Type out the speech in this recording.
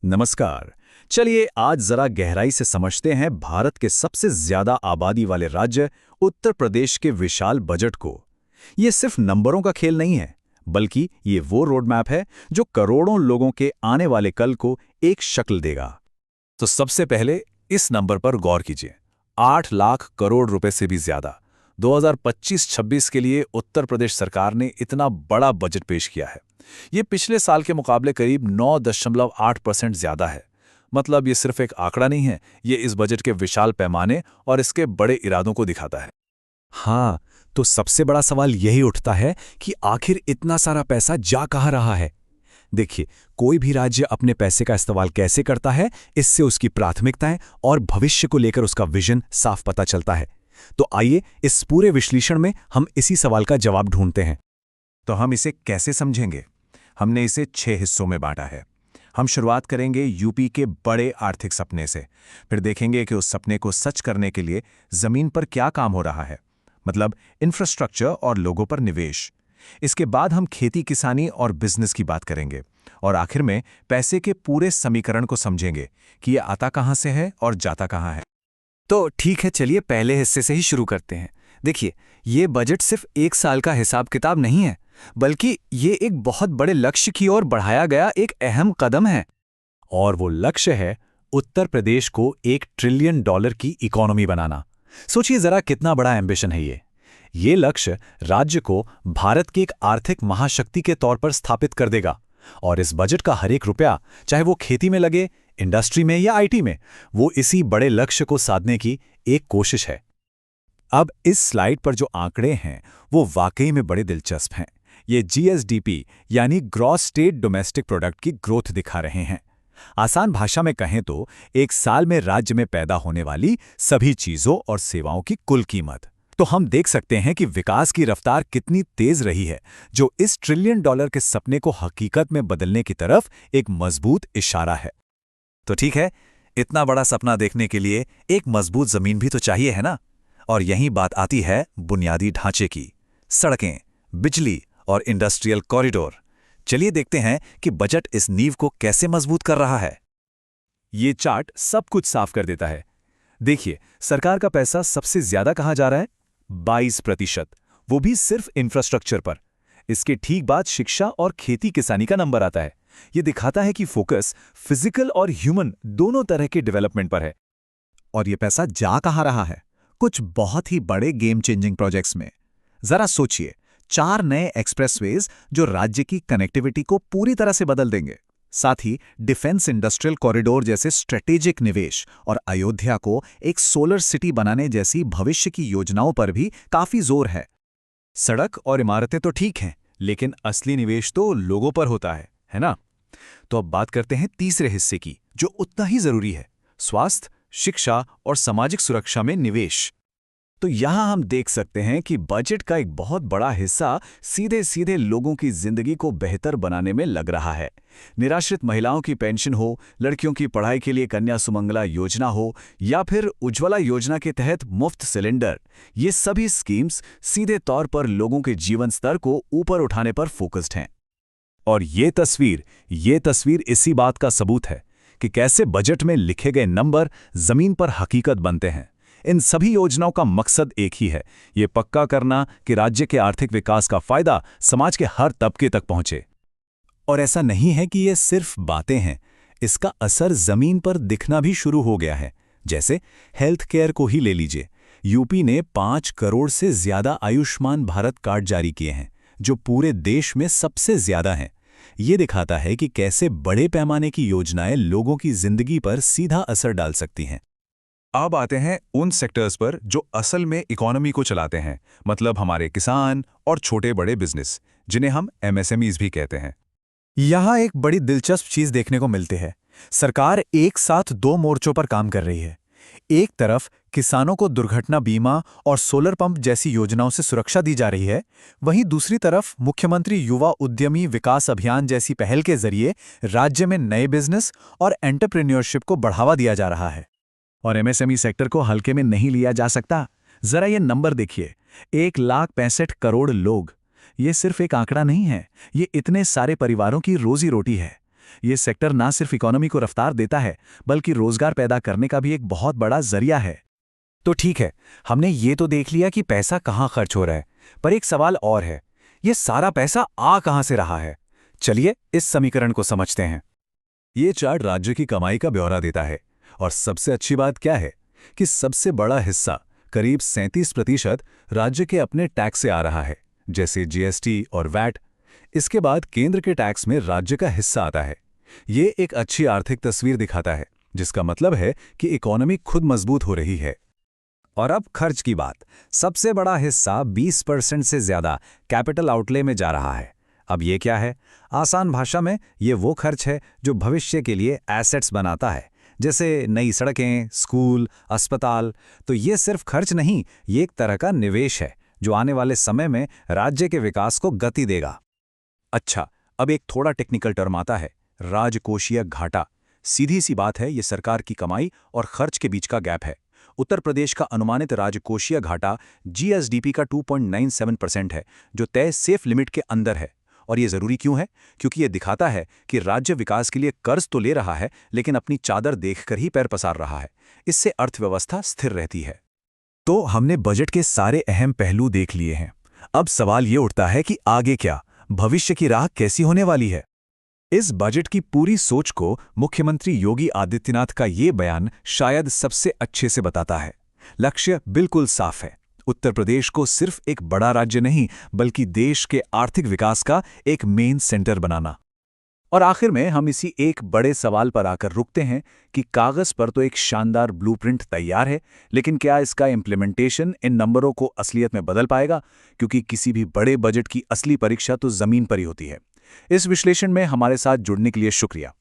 नमस्कार। चलिए आज जरा गहराई से समझते हैं भारत के सबसे ज्यादा आबादी वाले राज्य उत्तर प्रदेश के विशाल बजट को। ये सिर्फ नंबरों का खेल नहीं है, बल्कि ये वो रोड मैप है जो करोड़ों लोगों के आने वाले कल को एक शक्ल देगा। तो सबसे पहले इस नंबर पर गौर कीजिए। 8 लाख करोड़ रुपए से भी ज्यादा 2025-26 के लिए उत्तर प्रदेश सरकार ने इतना बड़ा बजट पेश किया है। ये पिछले साल के मुकाबले करीब 9.8% ज्यादा है। मतलब ये सिर्फ एक आंकड़ा नहीं है, ये इस बजट के विशाल पैमाने और इसके बड़े इरादों को दिखाता है। हाँ, तो सबसे बड़ा सवाल यही उठता है कि आखिर इतना सारा पैसा जा कहाँ रहा है। देखिए, कोई भी राज्य अपने पैसे का इस्तेमाल कैसे करता है, इससे उसकी प्राथमिकताएं और भविष्य को लेकर उसका विजन साफ पता चलता है। तो आइए इस पूरे विश्लेषण में हम इसी सवाल का जवाब ढूंढते हैं। तो हम इसे कैसे समझेंगे? हमने इसे 6 हिस्सों में बांटा है। हम शुरुआत करेंगे यूपी के बड़े आर्थिक सपने से, फिर देखेंगे कि उस सपने को सच करने के लिए जमीन पर क्या काम हो रहा है, मतलब इंफ्रास्ट्रक्चर और लोगों पर निवेश। इसके बाद हम खेती किसानी और बिजनेस की बात करेंगे, और आखिर में पैसे के पूरे समीकरण को समझेंगे कि ये आता कहाँ से है और जाता कहाँ है। तो ठीक है, चलिए पहले हिस्से से ही शुरू करते हैं। देखिए, ये बजट सिर्फ एक साल का हिसाब किताब नहीं है, बल्कि ये एक बहुत बड़े लक्ष्य की ओर बढ़ाया गया एक अहम कदम है। और वो लक्ष्य है उत्तर प्रदेश को $1 ट्रिलियन की इकोनॉमी बनाना। सोचिए जरा कितना बड़ा एम्बिशन है ये लक्ष्य राज्य को भारत की एक आर्थिक महाशक्ति के तौर पर स्थापित कर देगा। और इस बजट का हर एक रुपया, चाहे वो खेती में लगे, इंडस्ट्री में या आईटी में, वो इसी बड़े लक्ष्य को साधने की एक कोशिश है। अब इस स्लाइड पर जो आंकड़े हैं वो वाकई में बड़े दिलचस्प हैं। ये जीएसडीपी यानी ग्रॉस स्टेट डोमेस्टिक प्रोडक्ट की ग्रोथ दिखा रहे हैं। आसान भाषा में कहें तो एक साल में राज्य में पैदा होने वाली सभी चीजों और सेवाओं की कुल कीमत। तो हम देख सकते हैं कि विकास की रफ्तार कितनी तेज रही है, जो इस $1 ट्रिलियन के सपने को हकीकत में बदलने की तरफ एक मजबूत इशारा है। तो ठीक है, इतना बड़ा सपना देखने के लिए एक मजबूत जमीन भी तो चाहिए, है ना? और यही बात आती है बुनियादी ढांचे की। सड़कें, बिजली और इंडस्ट्रियल कॉरिडोर। चलिए देखते हैं कि बजट इस नींव को कैसे मजबूत कर रहा है। ये चार्ट सब कुछ साफ कर देता है। देखिए, सरकार का पैसा सबसे ज्यादा कहां जा रहा है? 22%, वो भी सिर्फ इंफ्रास्ट्रक्चर पर। इसके ठीक बाद शिक्षा और खेती किसानी का नंबर आता है। ये दिखाता है कि फोकस फिजिकल और ह्यूमन दोनों तरह के डेवलपमेंट पर है। और ये पैसा जा कहां रहा है? कुछ बहुत ही बड़े गेम चेंजिंग प्रोजेक्ट्स में। जरा सोचिए, 4 नए एक्सप्रेसवेज जो राज्य की कनेक्टिविटी को पूरी तरह से बदल देंगे। साथ ही डिफेंस इंडस्ट्रियल कॉरिडोर जैसे स्ट्रेटेजिक निवेश और अयोध्या को एक सोलर सिटी बनाने जैसी भविष्य की योजनाओं पर भी काफी जोर है। सड़क और इमारतें तो ठीक हैं, लेकिन असली निवेश तो लोगों पर होता है ना? तो अब बात करते हैं तीसरे हिस्से की, जो उतना ही जरूरी है, स्वास्थ्य, शिक्षा और सामाजिक सुरक्षा में निवेश। तो यहां हम देख सकते हैं कि बजट का एक बहुत बड़ा हिस्सा सीधे सीधे लोगों की जिंदगी को बेहतर बनाने में लग रहा है। निराश्रित महिलाओं की पेंशन हो, लड़कियों की पढ़ाई के लिए कन्या सुमंगला योजना हो, या फिर उज्ज्वला योजना के तहत मुफ्त सिलेंडर, ये सभी स्कीम्स सीधे तौर पर लोगों के जीवन स्तर को ऊपर उठाने पर फोकस्ड हैं। और ये तस्वीर इसी बात का सबूत है कि कैसे बजट में लिखे गए नंबर जमीन पर हकीकत बनते हैं। इन सभी योजनाओं का मकसद एक ही है, ये पक्का करना कि राज्य के आर्थिक विकास का फायदा समाज के हर तबके तक पहुंचे। और ऐसा नहीं है कि ये सिर्फ बातें हैं, इसका असर जमीन पर दिखना भी शुरू हो गया है। जैसे हेल्थ केयर को ही ले लीजिए। यूपी ने 5 करोड़ से ज्यादा आयुष्मान भारत कार्ड जारी किए हैं, जो पूरे देश में सबसे ज्यादा हैं। ये दिखाता है कि कैसे बड़े पैमाने की योजनाएं लोगों की जिंदगी पर सीधा असर डाल सकती हैं। अब आते हैं उन सेक्टर्स पर जो असल में इकोनॉमी को चलाते हैं, मतलब हमारे किसान और छोटे बड़े बिजनेस, जिन्हें हम एमएसएमईज भी कहते हैं। यहाँ एक बड़ी दिलचस्प चीज देखने को मिलती है। सरकार एक साथ 2 मोर्चों पर काम कर रही है। एक तरफ किसानों को दुर्घटना बीमा और सोलर पंप जैसी योजनाओं से सुरक्षा दी जा रही है, वहीं दूसरी तरफ मुख्यमंत्री युवा उद्यमी विकास अभियान जैसी पहल के जरिए राज्य में नए बिजनेस और एंटरप्रेन्योरशिप को बढ़ावा दिया जा रहा है। और एमएसएमई सेक्टर को हल्के में नहीं लिया जा सकता। जरा ये नंबर देखिए, 1,65,00,000 लोग। ये सिर्फ एक आंकड़ा नहीं है, ये इतने सारे परिवारों की रोजी रोटी है। ये सेक्टर ना सिर्फ इकोनॉमी को रफ्तार देता है बल्कि रोजगार पैदा करने का भी एक बहुत बड़ा जरिया है। तो ठीक है, हमने ये तो देख लिया कि पैसा कहाँ खर्च हो रहा है, पर एक सवाल और है, ये सारा पैसा आ कहाँ से रहा है? चलिए इस समीकरण को समझते हैं। ये चार्ट राज्य की कमाई का ब्यौरा देता है और सबसे अच्छी बात क्या है कि सबसे बड़ा हिस्सा करीब 37% राज्य के अपने टैक्स से आ रहा है, जैसे जीएसटी और वैट। इसके बाद केंद्र के टैक्स में राज्य का हिस्सा आता है। ये एक अच्छी आर्थिक तस्वीर दिखाता है, जिसका मतलब है कि इकोनॉमी खुद मजबूत हो रही है। और अब खर्च की बात। सबसे बड़ा हिस्सा 20% से ज्यादा कैपिटल आउटले में जा रहा है। अब ये क्या है? आसान भाषा में ये वो खर्च है जो भविष्य के लिए एसेट्स बनाता है, जैसे नई सड़कें, स्कूल, अस्पताल। तो ये सिर्फ खर्च नहीं, ये एक तरह का निवेश है जो आने वाले समय में राज्य के विकास को गति देगा। अच्छा, अब एक थोड़ा टेक्निकल टर्म आता है, राजकोषीय घाटा। सीधी सी बात है, ये सरकार की कमाई और खर्च के बीच का गैप है। उत्तर प्रदेश का अनुमानित राजकोषीय घाटा जीएसडीपी का 2.97% है, जो तय सेफ लिमिट के अंदर है। और ये जरूरी क्यों है? क्योंकि ये दिखाता है कि राज्य विकास के लिए कर्ज तो ले रहा है, लेकिन अपनी चादर देखकर ही पैर पसार रहा है। इससे अर्थव्यवस्था स्थिर रहती है। तो हमने बजट के सारे अहम पहलू देख लिए हैं। अब सवाल ये उठता है कि आगे क्या? भविष्य की राह कैसी होने वाली है? इस बजट की पूरी सोच को मुख्यमंत्री योगी आदित्यनाथ का ये बयान शायद सबसे अच्छे से बताता है। लक्ष्य बिल्कुल साफ है, उत्तर प्रदेश को सिर्फ एक बड़ा राज्य नहीं बल्कि देश के आर्थिक विकास का एक मेन सेंटर बनाना। और आखिर में हम इसी एक बड़े सवाल पर आकर रुकते हैं कि कागज पर तो एक शानदार ब्लूप्रिंट तैयार है, लेकिन क्या इसका इम्प्लीमेंटेशन इन नंबरों को असलियत में बदल पाएगा? क्योंकि किसी भी बड़े बजट की असली परीक्षा तो जमीन पर ही होती है। इस विश्लेषण में हमारे साथ जुड़ने के लिए शुक्रिया।